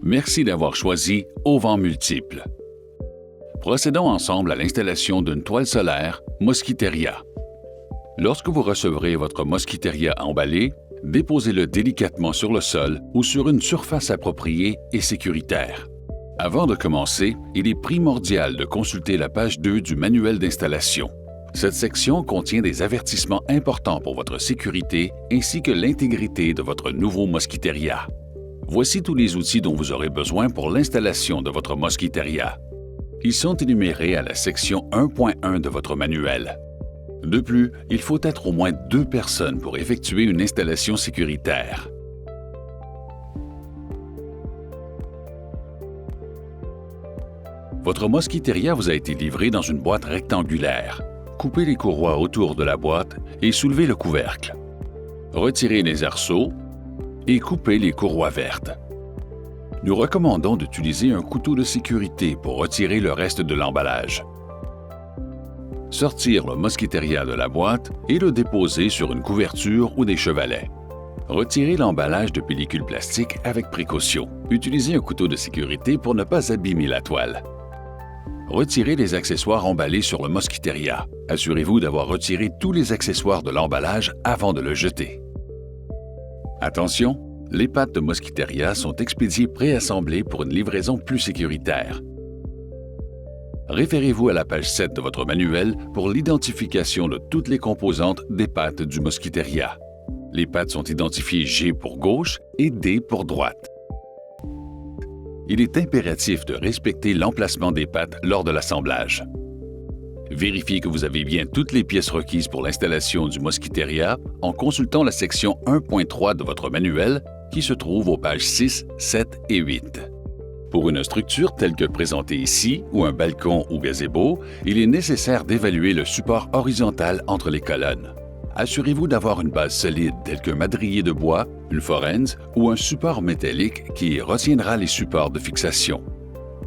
Merci d'avoir choisi Auvent Multiple. Procédons ensemble à l'installation d'une toile solaire Mosquiteria. Lorsque vous recevrez votre Mosquiteria emballé, déposez-le délicatement sur le sol ou sur une surface appropriée et sécuritaire. Avant de commencer, il est primordial de consulter la page 2 du manuel d'installation. Cette section contient des avertissements importants pour votre sécurité ainsi que l'intégrité de votre nouveau Mosquiteria. Voici tous les outils dont vous aurez besoin pour l'installation de votre Mosquiteria. Ils sont énumérés à la section 1.1 de votre manuel. De plus, il faut être au moins 2 personnes pour effectuer une installation sécuritaire. Votre Mosquiteria vous a été livré dans une boîte rectangulaire. Coupez les courroies autour de la boîte et soulevez le couvercle. Retirez les arceaux et coupez les courroies vertes. Nous recommandons d'utiliser un couteau de sécurité pour retirer le reste de l'emballage. Sortir le Mosquiteria de la boîte et le déposer sur une couverture ou des chevalets. Retirez l'emballage de pellicule plastique avec précaution. Utilisez un couteau de sécurité pour ne pas abîmer la toile. Retirez les accessoires emballés sur le Mosquiteria. Assurez-vous d'avoir retiré tous les accessoires de l'emballage avant de le jeter. Attention, les pattes de Mosquiteria sont expédiées préassemblées pour une livraison plus sécuritaire. Référez-vous à la page 7 de votre manuel pour l'identification de toutes les composantes des pattes du Mosquiteria. Les pattes sont identifiées G pour gauche et D pour droite. Il est impératif de respecter l'emplacement des pattes lors de l'assemblage. Vérifiez que vous avez bien toutes les pièces requises pour l'installation du Mosquiteria en consultant la section 1.3 de votre manuel qui se trouve aux pages 6, 7 et 8. Pour une structure telle que présentée ici, ou un balcon ou gazebo, il est nécessaire d'évaluer le support horizontal entre les colonnes. Assurez-vous d'avoir une base solide telle qu'un madrier de bois, une forense ou un support métallique qui retiendra les supports de fixation.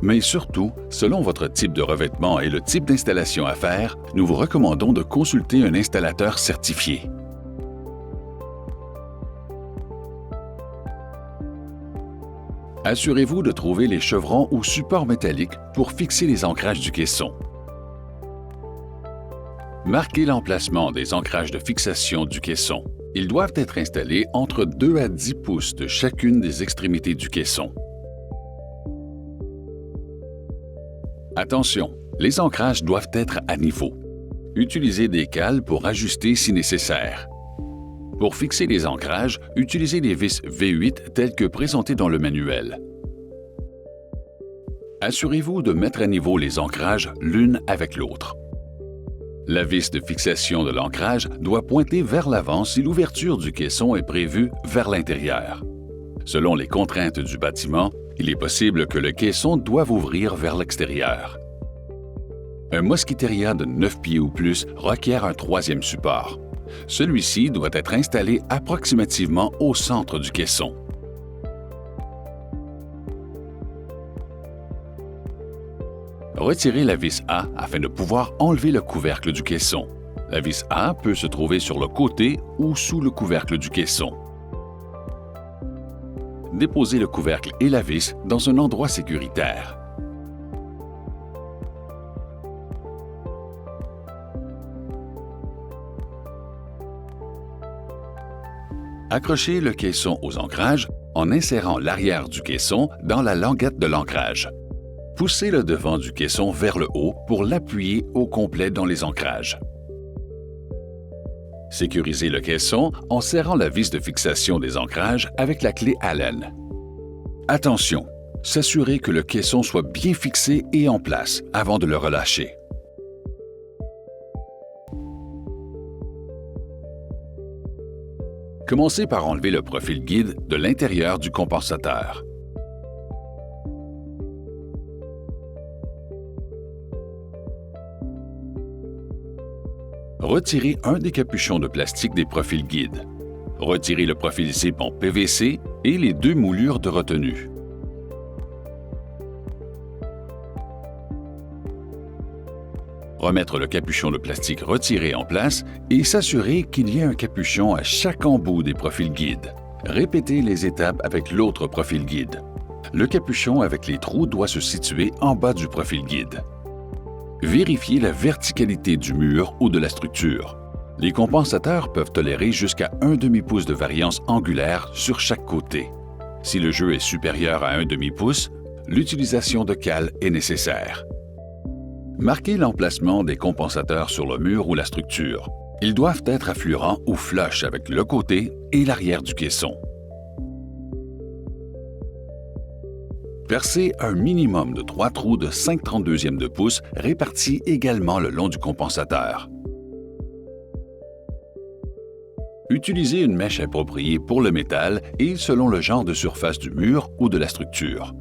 Mais surtout, selon votre type de revêtement et le type d'installation à faire, nous vous recommandons de consulter un installateur certifié. Assurez-vous de trouver les chevrons ou supports métalliques pour fixer les ancrages du caisson. Marquez l'emplacement des ancrages de fixation du caisson. Ils doivent être installés entre 2 à 10 pouces de chacune des extrémités du caisson. Attention, les ancrages doivent être à niveau. Utilisez des cales pour ajuster si nécessaire. Pour fixer les ancrages, utilisez les vis V8 telles que présentées dans le manuel. Assurez-vous de mettre à niveau les ancrages l'une avec l'autre. La vis de fixation de l'ancrage doit pointer vers l'avant si l'ouverture du caisson est prévue vers l'intérieur. Selon les contraintes du bâtiment, il est possible que le caisson doive ouvrir vers l'extérieur. Un Mosquiteria de 9 pieds ou plus requiert un 3e support. Celui-ci doit être installé approximativement au centre du caisson. Retirez la vis A afin de pouvoir enlever le couvercle du caisson. La vis A peut se trouver sur le côté ou sous le couvercle du caisson. Déposez le couvercle et la vis dans un endroit sécuritaire. Accrochez le caisson aux ancrages en insérant l'arrière du caisson dans la languette de l'ancrage. Poussez le devant du caisson vers le haut pour l'appuyer au complet dans les ancrages. Sécurisez le caisson en serrant la vis de fixation des ancrages avec la clé Allen. Attention, s'assurer que le caisson soit bien fixé et en place avant de le relâcher. Commencez par enlever le profil guide de l'intérieur du compensateur. Retirez un des capuchons de plastique des profils guides. Retirez le profil zip en PVC et les 2 moulures de retenue. Remettre le capuchon de plastique retiré en place et s'assurer qu'il y ait un capuchon à chaque embout des profils guides. Répétez les étapes avec l'autre profil guide. Le capuchon avec les trous doit se situer en bas du profil guide. Vérifiez la verticalité du mur ou de la structure. Les compensateurs peuvent tolérer jusqu'à 1/2 pouce de variance angulaire sur chaque côté. Si le jeu est supérieur à 1/2 pouce, l'utilisation de cale est nécessaire. Marquez l'emplacement des compensateurs sur le mur ou la structure. Ils doivent être affleurants ou flush avec le côté et l'arrière du caisson. Percez un minimum de 3 trous de 5/32 de pouce répartis également le long du compensateur. Utilisez une mèche appropriée pour le métal et selon le genre de surface du mur ou de la structure.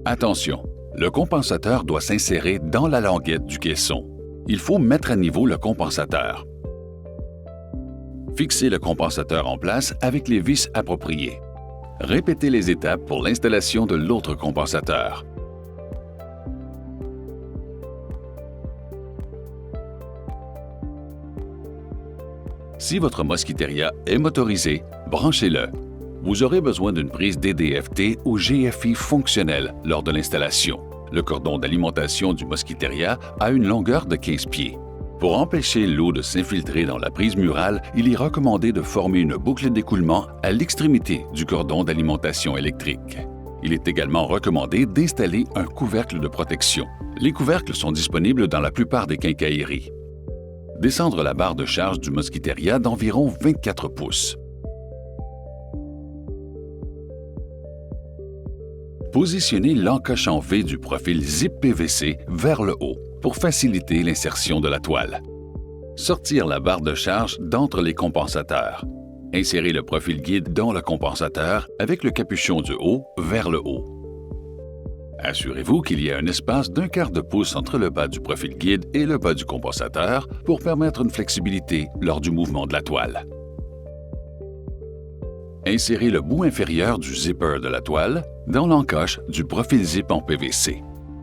Attention, le compensateur doit s'insérer dans la languette du caisson. Il faut mettre à niveau le compensateur. Fixez le compensateur en place avec les vis appropriées. Répétez les étapes pour l'installation de l'autre compensateur. Si votre Mosquiteria est motorisé, branchez-le. Vous aurez besoin d'une prise DDFT ou GFI fonctionnelle lors de l'installation. Le cordon d'alimentation du Mosquiteria a une longueur de 15 pieds. Pour empêcher l'eau de s'infiltrer dans la prise murale, il est recommandé de former une boucle d'écoulement à l'extrémité du cordon d'alimentation électrique. Il est également recommandé d'installer un couvercle de protection. Les couvercles sont disponibles dans la plupart des quincailleries. Descendre la barre de charge du Mosquiteria d'environ 24 pouces. Positionnez l'encoche en V du profil zip PVC vers le haut pour faciliter l'insertion de la toile. Sortir la barre de charge d'entre les compensateurs. Insérez le profil guide dans le compensateur avec le capuchon du haut vers le haut. Assurez-vous qu'il y ait un espace d'1/4 de pouce entre le bas du profil guide et le bas du compensateur pour permettre une flexibilité lors du mouvement de la toile. Insérez le bout inférieur du zipper de la toile dans l'encoche du profil zip en PVC.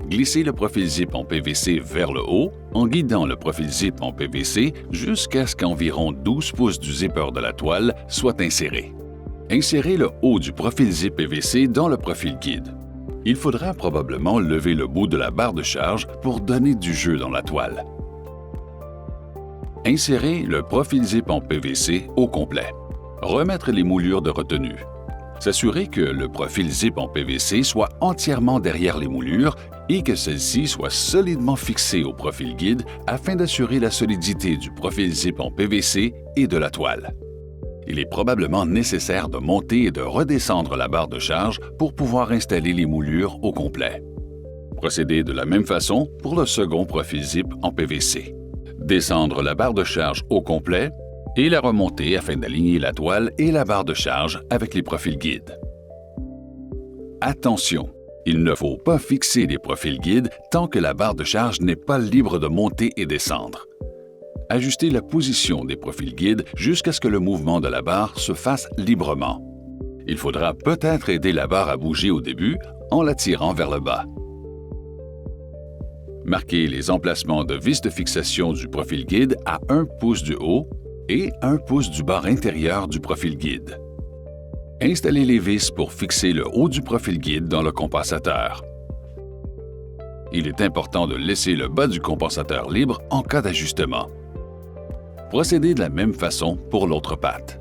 Glissez le profil zip en PVC vers le haut en guidant le profil zip en PVC jusqu'à ce qu'environ 12 pouces du zipper de la toile soit inséré. Insérez le haut du profil zip PVC dans le profil guide. Il faudra probablement lever le bout de la barre de charge pour donner du jeu dans la toile. Insérez le profil zip en PVC au complet. Remettre les moulures de retenue. S'assurer que le profil zip en PVC soit entièrement derrière les moulures et que celles-ci soient solidement fixées au profil guide afin d'assurer la solidité du profil zip en PVC et de la toile. Il est probablement nécessaire de monter et de redescendre la barre de charge pour pouvoir installer les moulures au complet. Procédez de la même façon pour le second profil zip en PVC. Descendre la barre de charge au complet et la remonter afin d'aligner la toile et la barre de charge avec les profils guides. Attention! Il ne faut pas fixer les profils guides tant que la barre de charge n'est pas libre de monter et descendre. Ajustez la position des profils guides jusqu'à ce que le mouvement de la barre se fasse librement. Il faudra peut-être aider la barre à bouger au début en la tirant vers le bas. Marquez les emplacements de vis de fixation du profil guide à 1 pouce du haut et 1 pouce du bord intérieur du profil guide. Installez les vis pour fixer le haut du profil guide dans le compensateur. Il est important de laisser le bas du compensateur libre en cas d'ajustement. Procédez de la même façon pour l'autre patte.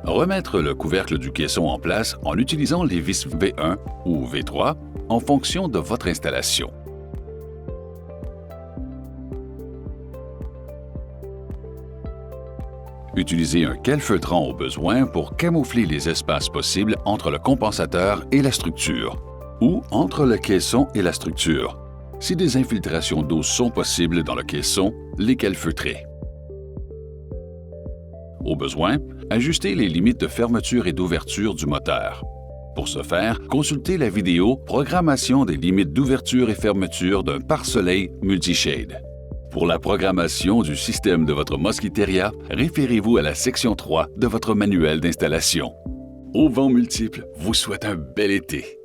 Remettre le couvercle du caisson en place en utilisant les vis V1 ou V3 en fonction de votre installation. Utilisez un calfeutrant au besoin pour camoufler les espaces possibles entre le compensateur et la structure, ou entre le caisson et la structure. Si des infiltrations d'eau sont possibles dans le caisson, les calfeutrer. Au besoin, ajustez les limites de fermeture et d'ouverture du moteur. Pour ce faire, consultez la vidéo « Programmation des limites d'ouverture et fermeture d'un pare-soleil multishade ». Pour la programmation du système de votre Mosquiteria, référez-vous à la section 3 de votre manuel d'installation. Au vent multiple vous souhaite un bel été.